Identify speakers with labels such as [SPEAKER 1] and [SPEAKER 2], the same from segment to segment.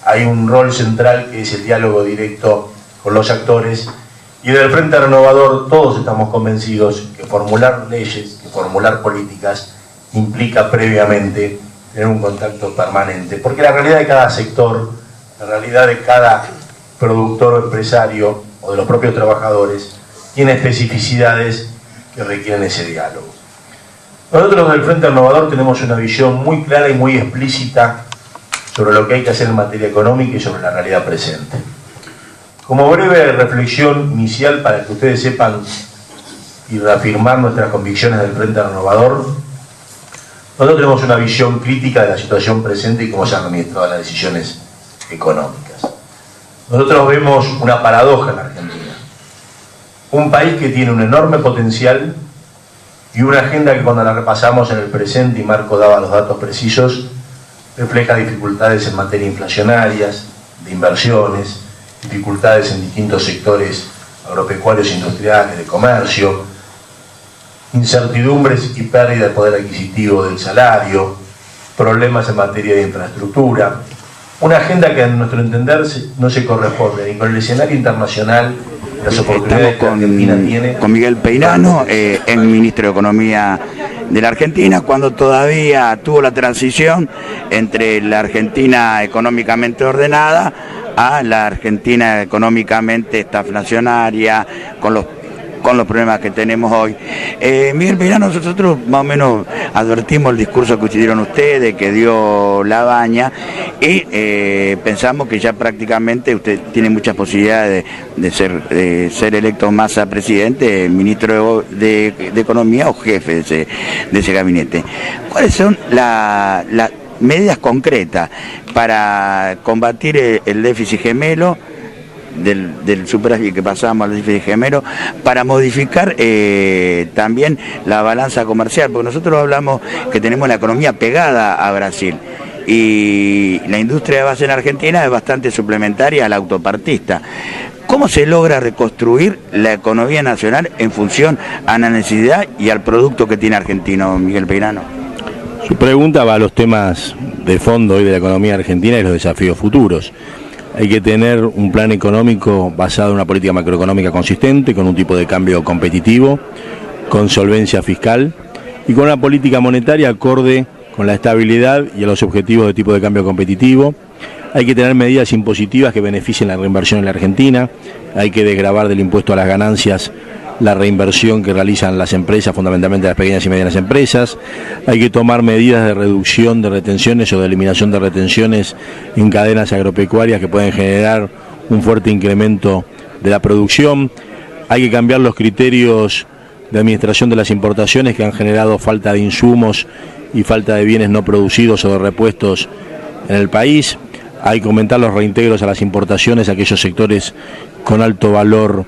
[SPEAKER 1] hay un rol central que es el diálogo directo con los actores, y del Frente Renovador todos estamos convencidos que formular leyes, que formular políticas implica previamente tener un contacto permanente, porque la realidad de cada sector, la realidad de cada productor o empresario o de los propios trabajadores tiene especificidades que requieren ese diálogo. Nosotros del Frente Renovador tenemos una visión muy clara y muy explícita sobre lo que hay que hacer en materia económica y sobre la realidad presente. Como breve reflexión inicial para que ustedes sepan y reafirmar nuestras convicciones del Frente Renovador, nosotros tenemos una visión crítica de la situación presente y cómo se han administrado las decisiones económicas. Nosotros vemos una paradoja en la Argentina. Un país que tiene un enorme potencial y una agenda que cuando la repasamos en el presente, y Marco daba los datos precisos, refleja dificultades en materia inflacionarias, de inversiones, dificultades en distintos sectores agropecuarios, industriales, de comercio, incertidumbres y pérdida de poder adquisitivo del salario, problemas en materia de infraestructura. Una agenda que a nuestro entender no se corresponde ni con el escenario internacional, las oportunidades que Argentina tiene.
[SPEAKER 2] Con Miguel Peirano, ex ministro de Economía de la Argentina, cuando todavía tuvo la transición entre la Argentina económicamente ordenada a la Argentina económicamente estaflacionaria, con los problemas que tenemos hoy. Miguel Peirano, nosotros más o menos advertimos el discurso que dieron ustedes, que dio Labaña, y pensamos que ya prácticamente usted tiene muchas posibilidades de ser electo Massa presidente, ministro de Economía o jefe de ese gabinete. ¿Cuáles son las medidas concretas para combatir el déficit gemelo, del superávit que pasamos al déficit gemelo, para modificar también la balanza comercial? Porque nosotros hablamos que tenemos la economía pegada a Brasil y la industria de base en Argentina es bastante suplementaria a la autopartista. ¿Cómo se logra reconstruir la economía nacional en función a la necesidad y al producto que tiene argentino, Miguel Peirano?
[SPEAKER 3] Su pregunta va a los temas de fondo hoy de la economía argentina y los desafíos futuros. Hay que tener un plan económico basado en una política macroeconómica consistente, con un tipo de cambio competitivo, con solvencia fiscal y con una política monetaria acorde con la estabilidad y a los objetivos de tipo de cambio competitivo. Hay que tener medidas impositivas que beneficien la reinversión en la Argentina. Hay que desgravar del impuesto a las ganancias la reinversión que realizan las empresas, fundamentalmente las pequeñas y medianas empresas. Hay que tomar medidas de reducción de retenciones o de eliminación de retenciones en cadenas agropecuarias que pueden generar un fuerte incremento de la producción. Hay que cambiar los criterios de administración de las importaciones que han generado falta de insumos y falta de bienes no producidos o de repuestos en el país. Hay que aumentar los reintegros a las importaciones a aquellos sectores con alto valor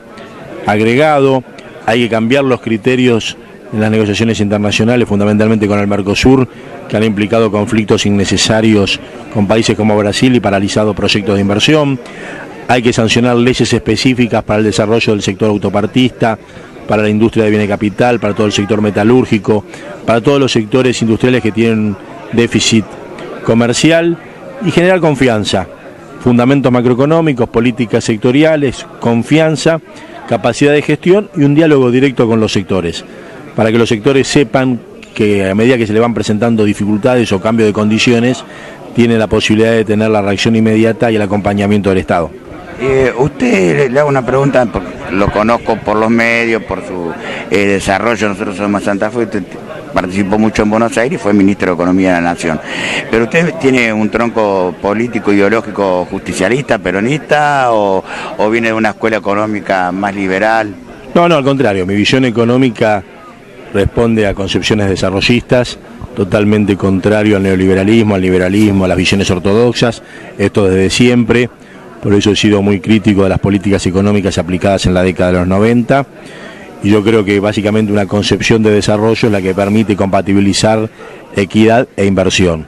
[SPEAKER 3] agregado. Hay que cambiar los criterios en las negociaciones internacionales, fundamentalmente con el Mercosur, que han implicado conflictos innecesarios con países como Brasil y paralizado proyectos de inversión. Hay que sancionar leyes específicas para el desarrollo del sector autopartista, para la industria de bienes de capital, para todo el sector metalúrgico, para todos los sectores industriales que tienen déficit comercial, y generar confianza, fundamentos macroeconómicos, políticas sectoriales, confianza, capacidad de gestión y un diálogo directo con los sectores, para que los sectores sepan que a medida que se le van presentando dificultades o cambio de condiciones, tienen la posibilidad de tener la reacción inmediata y el acompañamiento del Estado.
[SPEAKER 2] Usted, le hago una pregunta, porque lo conozco por los medios, por su desarrollo. Nosotros somos Santa Fe, usted participó mucho en Buenos Aires y fue ministro de Economía de la Nación. Pero usted tiene un tronco político, ideológico, justicialista, peronista, o viene de una escuela económica más liberal.
[SPEAKER 3] No, al contrario, mi visión económica responde a concepciones desarrollistas, totalmente contrario al neoliberalismo, al liberalismo, a las visiones ortodoxas, esto desde siempre. Por eso he sido muy crítico de las políticas económicas aplicadas en la década de los 90, y yo creo que básicamente una concepción de desarrollo es la que permite compatibilizar equidad e inversión.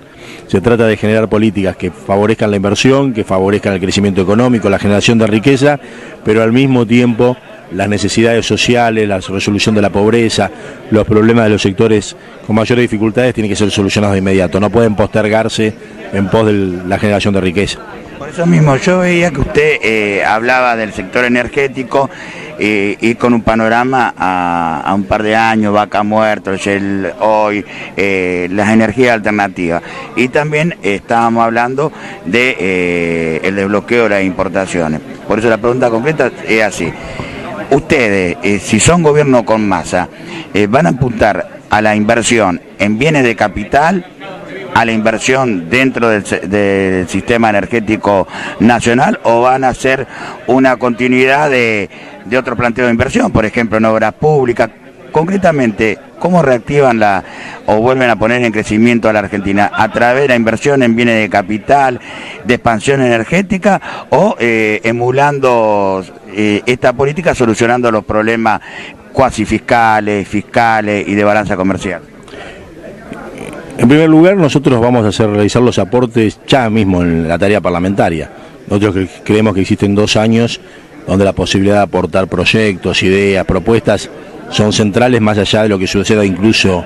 [SPEAKER 3] Se trata de generar políticas que favorezcan la inversión, que favorezcan el crecimiento económico, la generación de riqueza, pero al mismo tiempo las necesidades sociales, la resolución de la pobreza, los problemas de los sectores con mayores dificultades tienen que ser solucionados de inmediato, no pueden postergarse en pos de la generación de riqueza.
[SPEAKER 2] Por eso mismo yo veía que usted hablaba del sector energético y con un panorama a un par de años, Vaca Muerta, Shell hoy, las energías alternativas. Y también estábamos hablando de el desbloqueo de las importaciones. Por eso la pregunta concreta es así. Ustedes, si son gobierno con masa, ¿van a apuntar a la inversión en bienes de capital, a la inversión dentro del sistema energético nacional, o van a hacer una continuidad de otro planteo de inversión, por ejemplo en obras públicas? Concretamente, ¿cómo reactivan o vuelven a poner en crecimiento a la Argentina? ¿A través de la inversión en bienes de capital, de expansión energética, o emulando esta política, solucionando los problemas cuasi fiscales y de balanza comercial?
[SPEAKER 3] En primer lugar, nosotros vamos a realizar los aportes ya mismo en la tarea parlamentaria. Nosotros creemos que existen 2 años donde la posibilidad de aportar proyectos, ideas, propuestas son centrales, más allá de lo que suceda incluso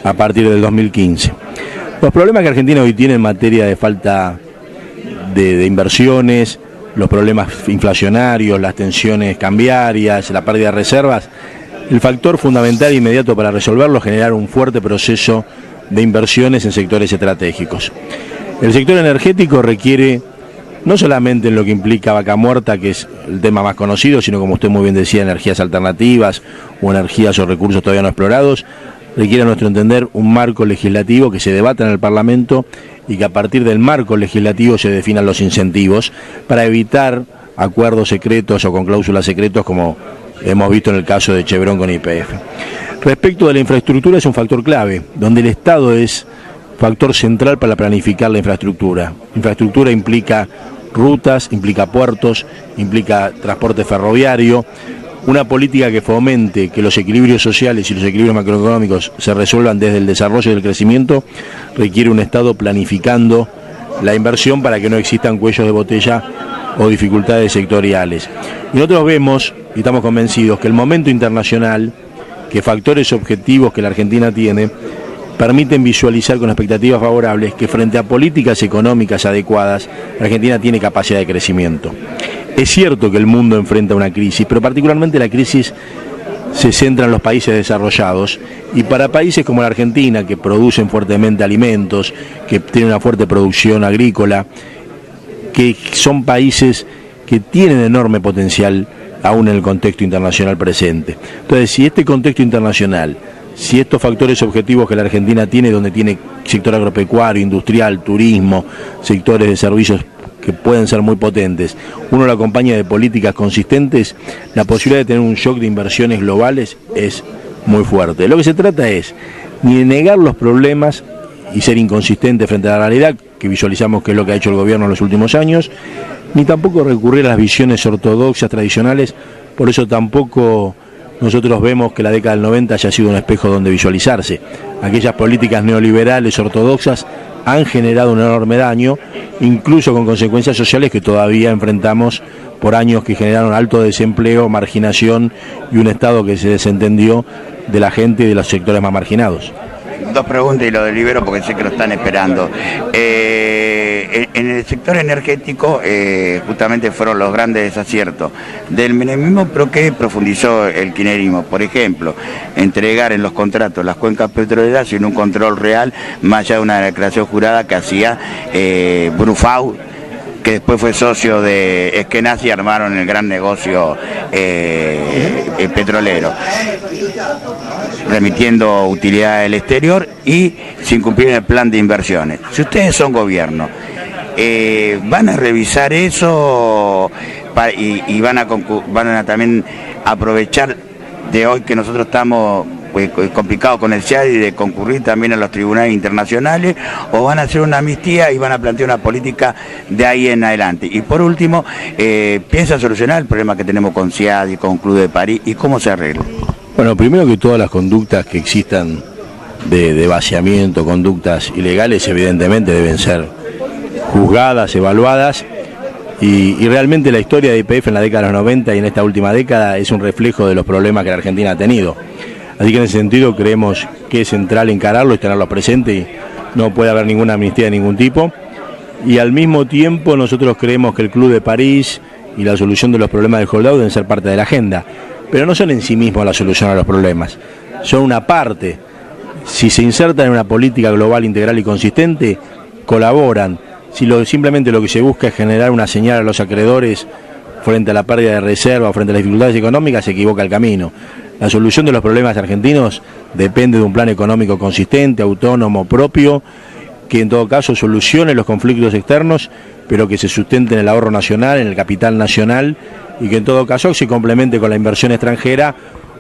[SPEAKER 3] a partir del 2015. Los problemas que Argentina hoy tiene en materia de falta de inversiones, los problemas inflacionarios, las tensiones cambiarias, la pérdida de reservas, el factor fundamental e inmediato para resolverlo es generar un fuerte proceso de inversiones en sectores estratégicos. El sector energético requiere, no solamente en lo que implica Vaca Muerta, que es el tema más conocido, sino, como usted muy bien decía, energías alternativas o energías o recursos todavía no explorados, requiere, a nuestro entender, un marco legislativo que se debata en el Parlamento y que a partir del marco legislativo se definan los incentivos para evitar acuerdos secretos o con cláusulas secretos, como hemos visto en el caso de Chevron con YPF. Respecto de la infraestructura, es un factor clave, donde el Estado es factor central para planificar la infraestructura. Infraestructura implica rutas, implica puertos, implica transporte ferroviario. Una política que fomente que los equilibrios sociales y los equilibrios macroeconómicos se resuelvan desde el desarrollo y el crecimiento requiere un Estado planificando la inversión para que no existan cuellos de botella o dificultades sectoriales. Y nosotros vemos y estamos convencidos que el momento internacional, que factores objetivos que la Argentina tiene, permiten visualizar con expectativas favorables que frente a políticas económicas adecuadas, la Argentina tiene capacidad de crecimiento. Es cierto que el mundo enfrenta una crisis, pero particularmente la crisis se centra en los países desarrollados, y para países como la Argentina, que producen fuertemente alimentos, que tienen una fuerte producción agrícola, que son países que tienen enorme potencial aún en el contexto internacional presente. Entonces, si este contexto internacional, si estos factores objetivos que la Argentina tiene, donde tiene sector agropecuario, industrial, turismo, sectores de servicios que pueden ser muy potentes, uno lo acompaña de políticas consistentes, la posibilidad de tener un shock de inversiones globales es muy fuerte. Lo que se trata es ni de negar los problemas y ser inconsistente frente a la realidad, que visualizamos que es lo que ha hecho el gobierno en los últimos años, ni tampoco recurrir a las visiones ortodoxas, tradicionales. Por eso tampoco nosotros vemos que la década del 90 haya sido un espejo donde visualizarse. Aquellas políticas neoliberales ortodoxas han generado un enorme daño, incluso con consecuencias sociales que todavía enfrentamos por años, que generaron alto desempleo, marginación y un Estado que se desentendió de la gente y de los sectores más marginados.
[SPEAKER 2] 2 preguntas y lo delibero porque sé que lo están esperando. En el sector energético justamente fueron los grandes desaciertos del menemismo, pero que profundizó el kirchnerismo. Por ejemplo, entregar en los contratos las cuencas petroleras sin un control real, más allá de una declaración jurada que hacía Brufau, que después fue socio de Eskenazi y armaron el gran negocio petrolero, remitiendo utilidad del exterior y sin cumplir el plan de inversiones. Si ustedes son gobierno, ¿van a revisar eso y van a también aprovechar de hoy que nosotros estamos complicado con el CIADI de concurrir también a los tribunales internacionales, o van a hacer una amnistía y van a plantear una política de ahí en adelante? Y por último, ¿piensa solucionar el problema que tenemos con CIADI, con Club de París, y cómo se arregla?
[SPEAKER 3] Bueno, primero que todas las conductas que existan de vaciamiento, conductas ilegales, evidentemente deben ser juzgadas, evaluadas, y realmente la historia de YPF en la década de los 90 y en esta última década es un reflejo de los problemas que la Argentina ha tenido. Así que en ese sentido creemos que es central encararlo y tenerlo presente, y no puede haber ninguna amnistía de ningún tipo. y al mismo tiempo nosotros creemos que el Club de París y la solución de los problemas del holdout deben ser parte de la agenda, pero no son en sí mismos la solución a los problemas, son una parte. Si se insertan en una política global integral y consistente, colaboran. Si simplemente lo que se busca es generar una señal a los acreedores frente a la pérdida de reserva, frente a las dificultades económicas, se equivoca el camino. La solución de los problemas argentinos depende de un plan económico consistente, autónomo, propio, que en todo caso solucione los conflictos externos, pero que se sustente en el ahorro nacional, en el capital nacional, y que en todo caso se complemente con la inversión extranjera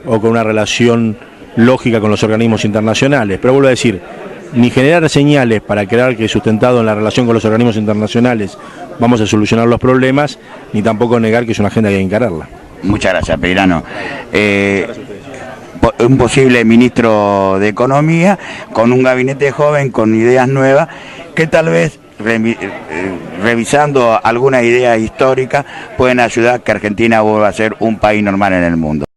[SPEAKER 3] o con una relación lógica con los organismos internacionales. Pero vuelvo a decir, ni generar señales para creer que sustentado en la relación con los organismos internacionales vamos a solucionar los problemas, ni tampoco negar que es una agenda que hay que encararla.
[SPEAKER 2] Muchas gracias, Peirano. Un posible ministro de Economía con un gabinete joven, con ideas nuevas, que tal vez revisando alguna idea histórica pueden ayudar a que Argentina vuelva a ser un país normal en el mundo.